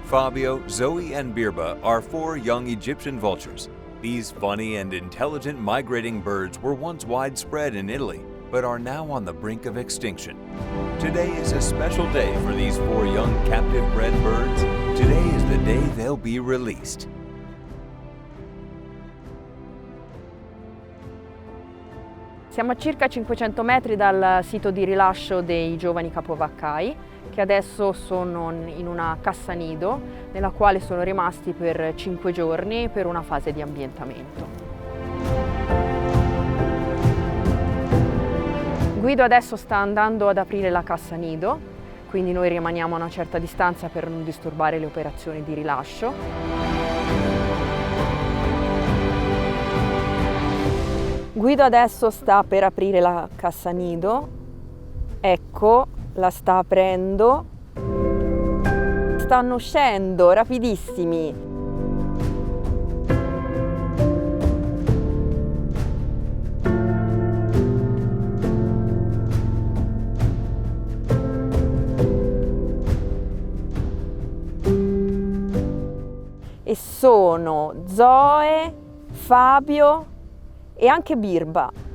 Fabio, Zoe, and Birba are 4 young Egyptian vultures. These funny and intelligent migrating birds were once widespread in Italy, but are now on the brink of extinction. Today is a special day for these 4 young captive-bred birds. Today is the day they'll be released. Siamo a circa 500 metri dal sito di rilascio dei giovani capovaccai, che adesso sono in una cassa nido, nella quale sono rimasti per 5 giorni per una fase di ambientamento. Guido adesso sta andando ad aprire la cassa nido, quindi noi rimaniamo a una certa distanza per non disturbare le operazioni di rilascio. Guido adesso sta per aprire la cassa nido, ecco, la sta aprendo, stanno uscendo rapidissimi. E sono Zoe, Fabio e anche Birba.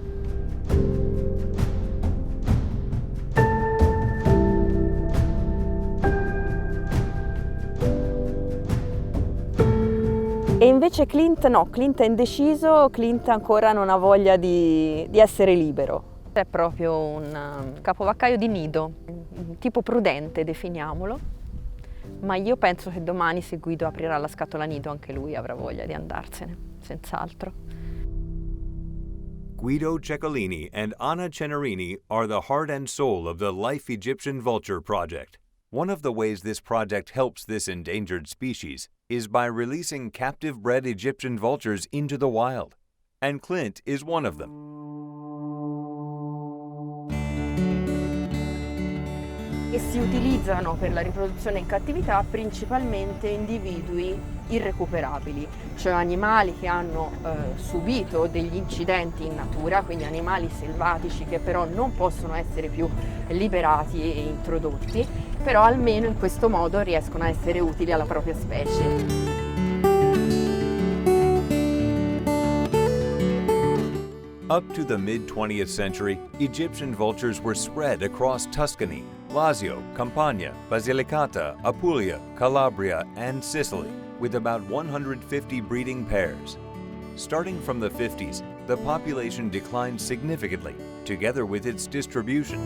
E invece Clint no, Clint è indeciso, Clint ancora non ha voglia di essere libero. È proprio un capovaccaio di nido, un tipo prudente, definiamolo, ma io penso che domani, se Guido aprirà la scatola nido, anche lui avrà voglia di andarsene, senz'altro. Guido Ceccolini and Anna Cenerini are the heart and soul of the Life Egyptian Vulture Project. One of the ways this project helps this endangered species is by releasing captive-bred Egyptian vultures into the wild, and Clint is one of them. E si utilizzano per la riproduzione in cattività principalmente individui irrecuperabili, cioè animali che hanno subito degli incidenti in natura, quindi animali selvatici che però non possono essere più liberati e introdotti, però almeno in questo modo riescono a essere utili alla propria specie. Up to the mid-20th century, Egyptian vultures were spread across Tuscany, Lazio, Campania, Basilicata, Apulia, Calabria, and Sicily, with about 150 breeding pairs. Starting from the 50s, the population declined significantly, together with its distribution.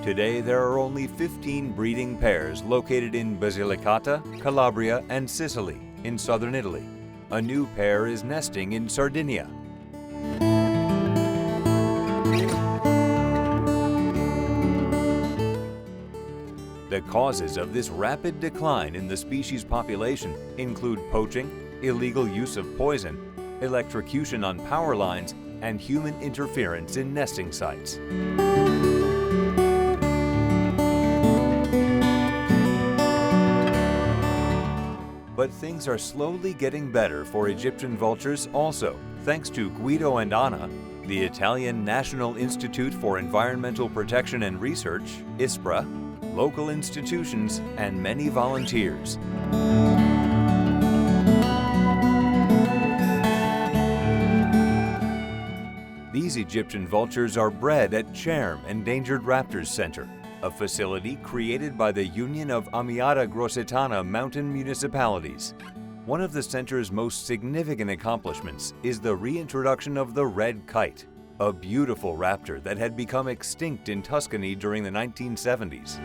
Today, there are only 15 breeding pairs located in Basilicata, Calabria, and Sicily, in southern Italy. A new pair is nesting in Sardinia. The causes of this rapid decline in the species population include poaching, illegal use of poison, electrocution on power lines, and human interference in nesting sites. But things are slowly getting better for Egyptian vultures also, thanks to Guido and Anna, the Italian National Institute for Environmental Protection and Research, ISPRA, local institutions, and many volunteers. These Egyptian vultures are bred at Cherm Endangered Raptors Center, a facility created by the Union of Amiata Grossetana mountain municipalities. One of the center's most significant accomplishments is the reintroduction of the red kite, a beautiful raptor that had become extinct in Tuscany during the 1970s.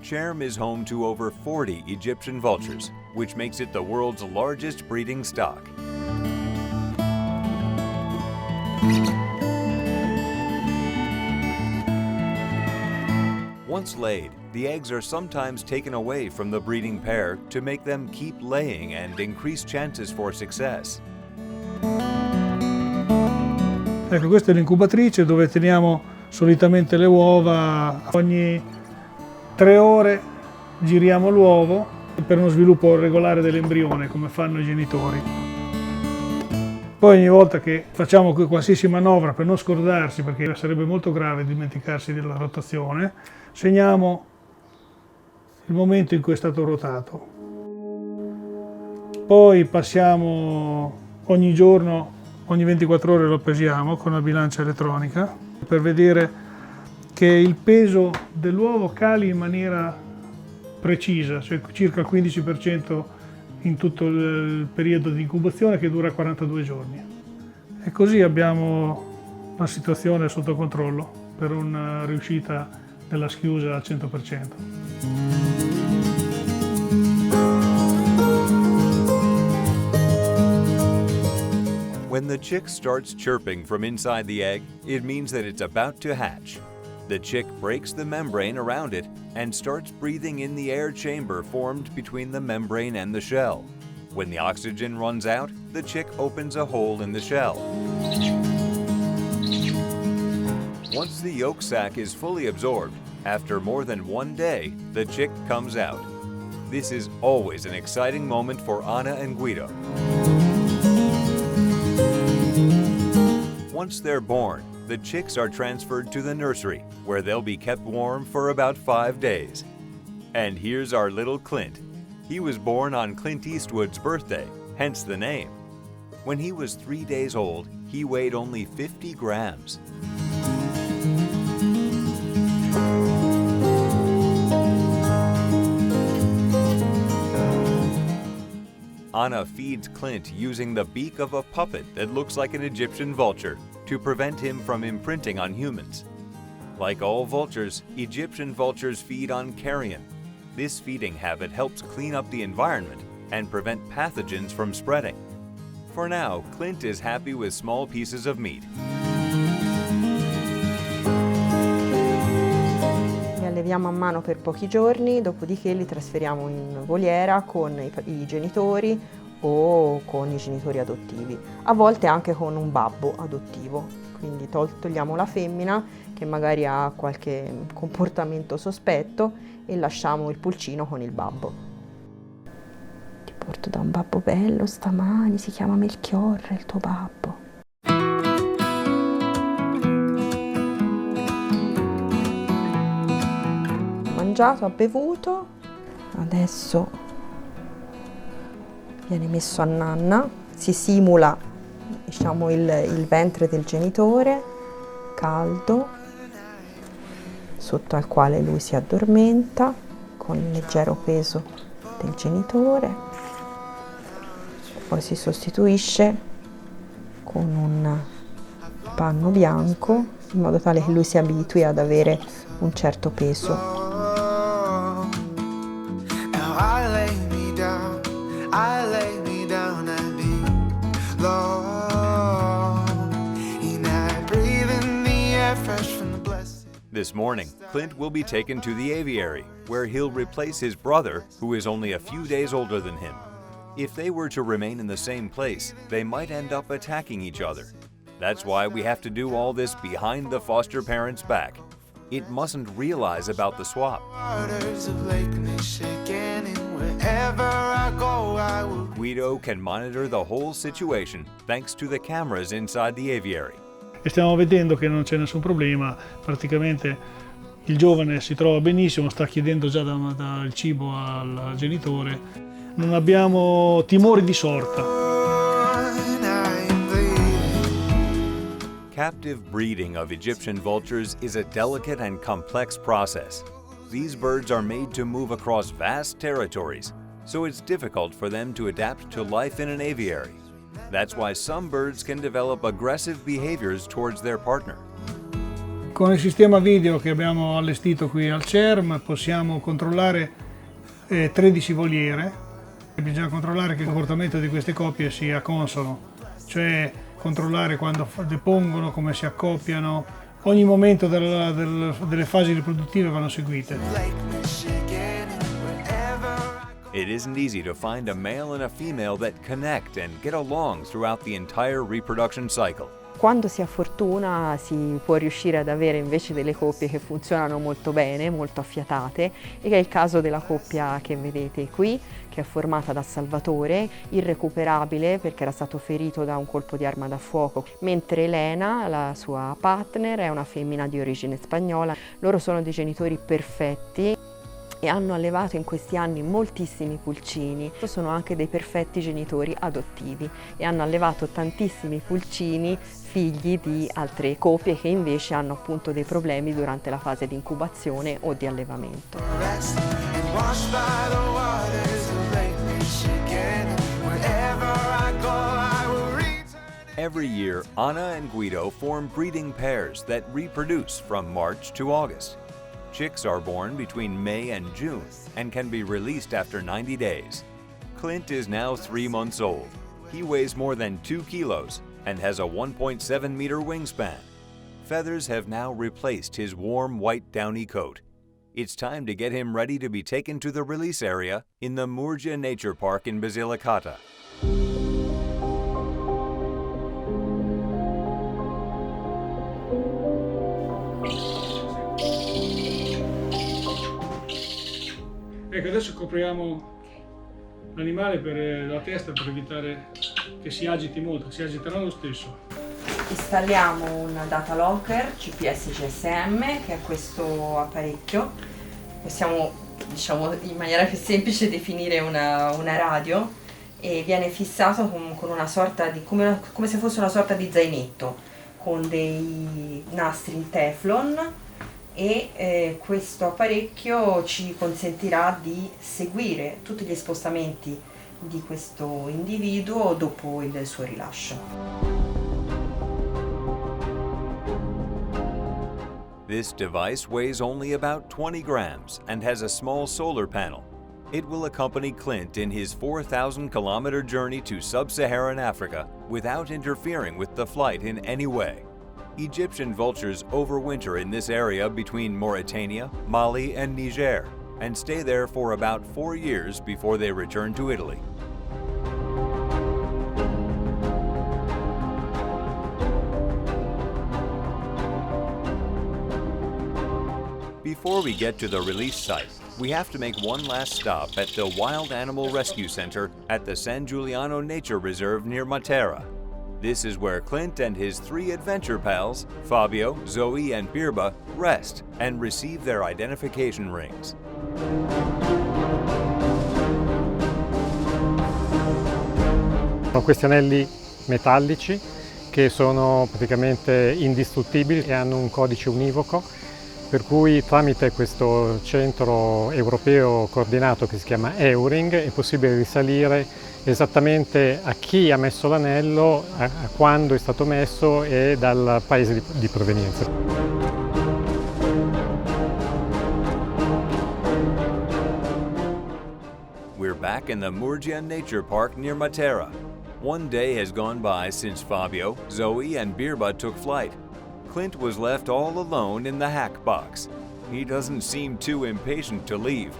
Cherm is home to over 40 Egyptian vultures, which makes it the world's largest breeding stock. Once laid, the eggs are sometimes taken away from the breeding pair to make them keep laying and increase chances for success. Ecco, questa è l'incubatrice dove teniamo solitamente le uova. Ogni 3 ore giriamo l'uovo per uno sviluppo regolare dell'embrione, come fanno i genitori. Poi ogni volta che facciamo qualsiasi manovra per non scordarsi, perché sarebbe molto grave dimenticarsi della rotazione, segniamo il momento in cui è stato rotato. Poi passiamo ogni giorno, ogni 24 ore lo pesiamo con la bilancia elettronica per vedere che il peso dell'uovo cali in maniera precisa, cioè circa il 15% in tutto il periodo di incubazione che dura 42 giorni. E così abbiamo la situazione sotto controllo per una riuscita della schiusa al 100%. When the chick starts chirping from inside the egg, it means that it's about to hatch. The chick breaks the membrane around it and starts breathing in the air chamber formed between the membrane and the shell. When the oxygen runs out, the chick opens a hole in the shell. Once the yolk sac is fully absorbed, after more than 1 day, the chick comes out. This is always an exciting moment for Anna and Guido. Once they're born, the chicks are transferred to the nursery, where they'll be kept warm for about 5 days. And here's our little Clint. He was born on Clint Eastwood's birthday, hence the name. When he was 3 days old, he weighed only 50 grams. Anna feeds Clint using the beak of a puppet that looks like an Egyptian vulture to prevent him from imprinting on humans. Like all vultures, Egyptian vultures feed on carrion. This feeding habit helps clean up the environment and prevent pathogens from spreading. For now, Clint is happy with small pieces of meat. Li alleviamo a mano per pochi giorni, dopodiché li trasferiamo in voliera con i genitori o con i genitori adottivi, a volte anche con un babbo adottivo, quindi togliamo la femmina che magari ha qualche comportamento sospetto e lasciamo il pulcino con il babbo. Ti porto da un babbo bello stamani, si chiama Melchiorre, il tuo babbo. Mangiato, ha bevuto, adesso viene messo a nanna, si simula, diciamo, il ventre del genitore caldo sotto al quale lui si addormenta con il leggero peso del genitore, poi si sostituisce con un panno bianco in modo tale che lui si abitui ad avere un certo peso. This morning, Clint will be taken to the aviary, where he'll replace his brother, who is only a few days older than him. If they were to remain in the same place, they might end up attacking each other. That's why we have to do all this behind the foster parent's back. It mustn't realize about the swap. Guido can monitor the whole situation thanks to the cameras inside the aviary. E stiamo vedendo che non c'è nessun problema, praticamente il giovane si trova benissimo, sta chiedendo già dal cibo al genitore, non abbiamo timori di sorta. Captive breeding of Egyptian vultures is a delicate and complex process. These birds are made to move across vast territories, so it's difficult for them to adapt to life in an aviary. That's why some birds can develop aggressive behaviors towards their partner. Con il sistema video che abbiamo allestito qui al CERM possiamo controllare 13 voliere. Bisogna controllare che il comportamento di queste coppie sia consono, cioè controllare quando depongono, come si accoppiano. Ogni momento delle fasi riproduttive vanno seguite. It isn't easy to find a male and a female that connect and get along throughout the entire reproduction cycle. Quando si ha fortuna si può riuscire ad avere invece delle coppie che funzionano molto bene, molto affiatate, e che è il caso della coppia che vedete qui, che è formata da Salvatore, irrecuperabile perché era stato ferito da un colpo di arma da fuoco, mentre Elena, la sua partner, è una femmina di origine spagnola. Loro sono dei genitori perfetti e hanno allevato in questi anni moltissimi pulcini. Sono anche dei perfetti genitori adottivi e hanno allevato tantissimi pulcini figli di altre coppie che invece hanno appunto dei problemi durante la fase di incubazione o di allevamento. Every year, Anna and Guido form breeding pairs that reproduce from March to August. Chicks are born between May and June and can be released after 90 days. Clint is now 3 months old. He weighs more than 2 kilos and has a 1.7-meter wingspan. Feathers have now replaced his warm white downy coat. It's time to get him ready to be taken to the release area in the Murgia Nature Park in Basilicata. Ecco, adesso copriamo l'animale per la testa per evitare che si agiti molto, si agiterà lo stesso. Installiamo un data locker GPS GSM, che è questo apparecchio. Possiamo, diciamo, in maniera più semplice definire una radio, e viene fissato con una sorta di, come se fosse una sorta di zainetto con dei nastri in Teflon, e questo apparecchio ci consentirà di seguire tutti gli spostamenti di questo individuo dopo il suo rilascio. This device weighs only about 20 grams and has a small solar panel. It will accompany Clint in his 4,000-kilometer journey to sub-Saharan Africa without interfering with the flight in any way. Egyptian vultures overwinter in this area between Mauritania, Mali, and Niger, and stay there for about 4 years before they return to Italy. Before we get to the release site, we have to make one last stop at the Wild Animal Rescue Center at the San Giuliano Nature Reserve near Matera. This is where Clint and his 3 adventure pals, Fabio, Zoe, and Birba, rest and receive their identification rings. Sono questi anelli metallici che sono praticamente indistruttibili e hanno un codice univoco, per cui tramite questo centro europeo coordinato che si chiama Euring è possibile risalire esattamente a chi ha messo l'anello, a quando è stato messo e dal paese di provenienza. We're back in the Murgia Nature Park near Matera. One day has gone by since Fabio, Zoe, and Birba took flight. Clint was left all alone in the hack box. He doesn't seem too impatient to leave.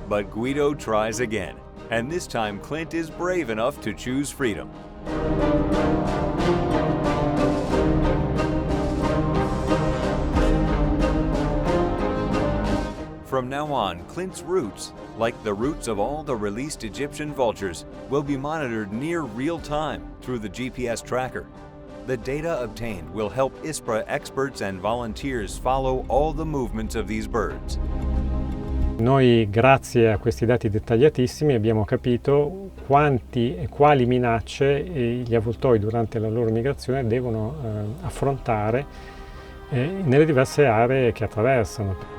But Guido tries again, and this time Clint is brave enough to choose freedom. From now on, Clint's routes, like the routes of all the released Egyptian vultures, will be monitored near real time through the GPS tracker. The data obtained will help ISPRA experts and volunteers follow all the movements of these birds. Noi, grazie a questi dati dettagliatissimi, abbiamo capito quanti e quali minacce gli avvoltoi durante la loro migrazione devono affrontare nelle diverse aree che attraversano.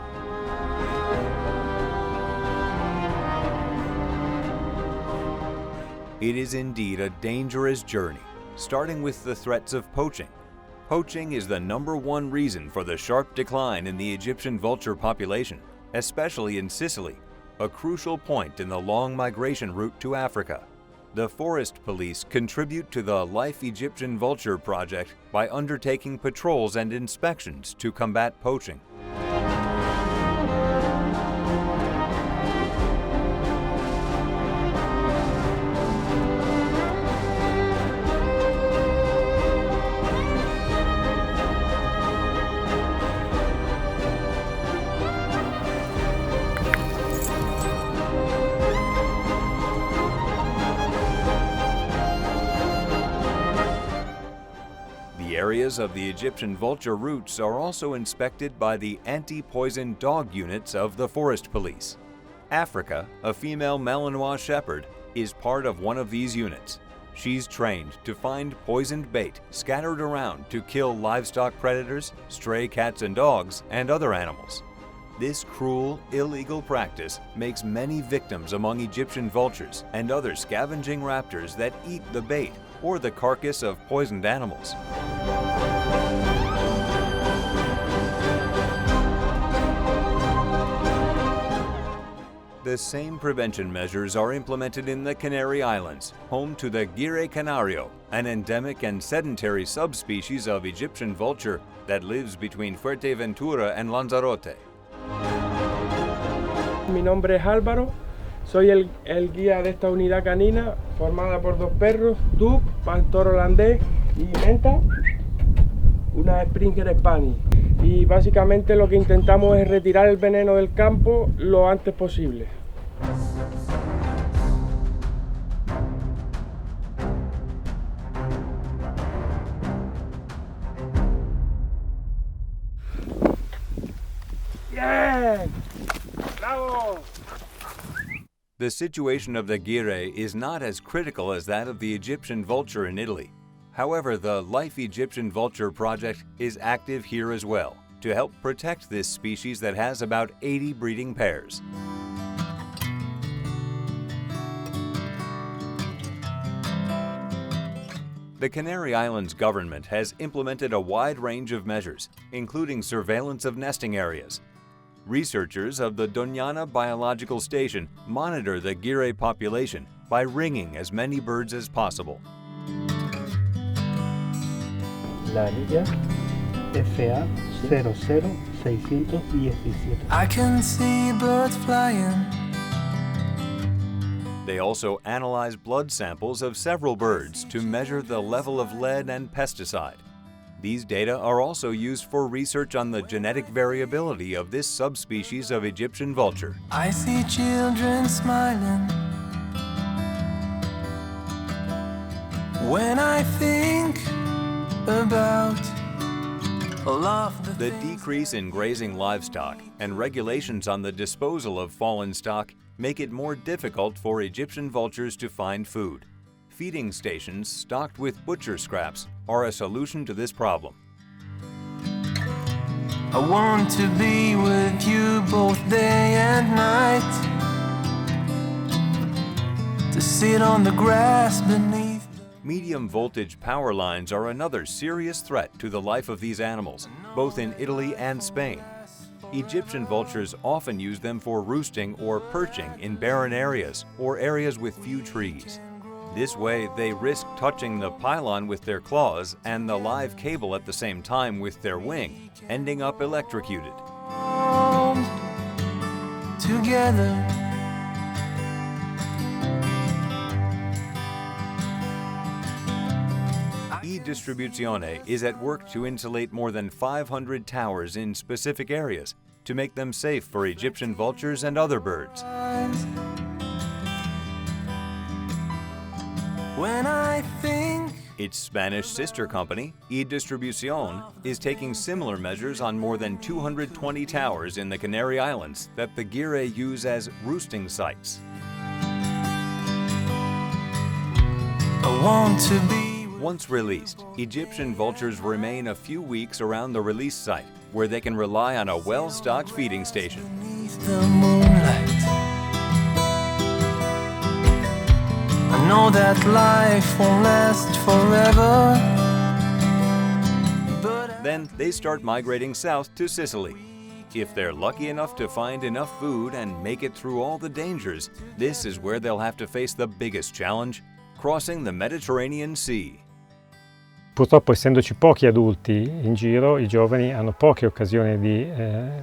It is indeed a dangerous journey, starting with the threats of poaching. Poaching is the #1 reason for the sharp decline in the Egyptian vulture population, especially in Sicily, a crucial point in the long migration route to Africa. The forest police contribute to the Life Egyptian Vulture project by undertaking patrols and inspections to combat poaching. areas of the Egyptian vulture routes are also inspected by the anti-poison dog units of the Forest Police. Africa, a female Malinois shepherd, is part of one of these units. She's trained to find poisoned bait scattered around to kill livestock predators, stray cats and dogs, and other animals. This cruel, illegal practice makes many victims among Egyptian vultures and other scavenging raptors that eat the bait or the carcass of poisoned animals. The same prevention measures are implemented in the Canary Islands, home to the Gire canario, an endemic and sedentary subspecies of Egyptian vulture that lives between Fuerteventura and Lanzarote. Mi nombre es Álvaro, soy el guía de esta unidad canina formada por dos perros, Duke, pastor holandés y Menta, una Springer Spaniel. Y básicamente lo que intentamos es retirar el veneno del campo lo antes posible. ¡Bien! ¡Bravo! The situation of the Gire is not as critical as that of the Egyptian vulture in Italy. However, the Life Egyptian Vulture Project is active here as well to help protect this species that has about 80 breeding pairs. The Canary Islands government has implemented a wide range of measures, including surveillance of nesting areas. Researchers of the Doñana Biological Station monitor the Gire population by ringing as many birds as possible. La anilla FA 00617. I can see birds flying. They also analyze blood samples of several birds to measure the level of lead and pesticide. These data are also used for research on the genetic variability of this subspecies of Egyptian vulture. I see children smiling when I think about all of the The things decrease in grazing livestock and regulations on the disposal of fallen stock make it more difficult for Egyptian vultures to find food. Feeding stations stocked with butcher scraps are a solution to this problem. I want to be with you both day and night, to sit on the grass beneath. Medium voltage power lines are another serious threat to the life of these animals, both in Italy and Spain. Egyptian vultures often use them for roosting or perching in barren areas or areas with few trees. This way, they risk touching the pylon with their claws and the live cable at the same time with their wing, ending up electrocuted. Together, E-Distribuzione is at work to insulate more than 500 towers in specific areas to make them safe for Egyptian vultures and other birds. when I think Its Spanish sister company, E-Distribucion, is taking similar measures on more than 220 towers in the Canary Islands that the Gire use as roosting sites. I want to be Once released, Egyptian vultures remain a few weeks around the release site, where they can rely on a well-stocked feeding station. beneath the moonlight. I know that life won't last forever, but Then they start migrating south to Sicily. If they're lucky enough to find enough food and make it through all the dangers, this is where they'll have to face the biggest challenge: crossing the Mediterranean Sea. Purtroppo, essendoci pochi adulti in giro, i giovani hanno poche occasioni di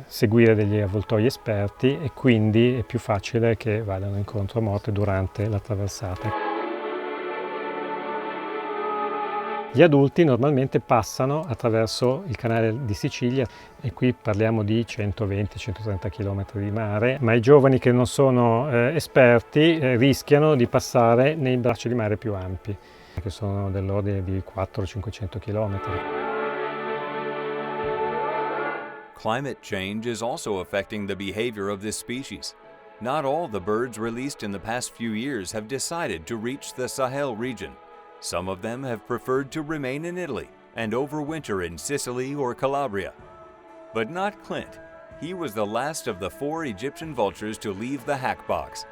seguire degli avvoltoi esperti e quindi è più facile che vadano incontro a morte durante la traversata. Gli adulti normalmente passano attraverso il canale di Sicilia e qui parliamo di 120-130 km di mare, ma i giovani che non sono esperti rischiano di passare nei bracci di mare più ampi, che sono dell'ordine di 400-500 km. Climate change is also affecting the behavior of this species. Not all the birds released in the past few years have decided to reach the Sahel region. Some of them have preferred to remain in Italy and overwinter in Sicily or Calabria. But not Clint. He was the last of the 4 Egyptian vultures to leave the hack box.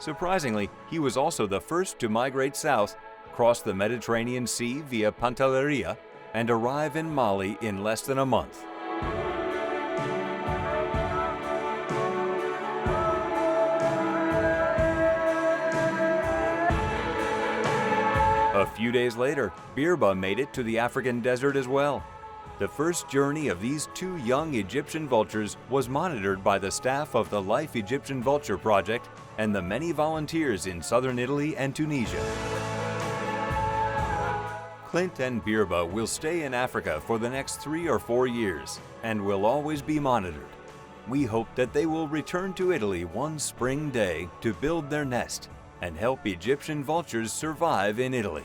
Surprisingly, he was also the first to migrate south, cross the Mediterranean Sea via Pantelleria, and arrive in Mali in less than a month. A few days later, Birba made it to the African desert as well. The first journey of these 2 young Egyptian vultures was monitored by the staff of the Life Egyptian Vulture Project and the many volunteers in southern Italy and Tunisia. Clint and Birba will stay in Africa for the next 3 or 4 years and will always be monitored. We hope that they will return to Italy one spring day to build their nest and help Egyptian vultures survive in Italy.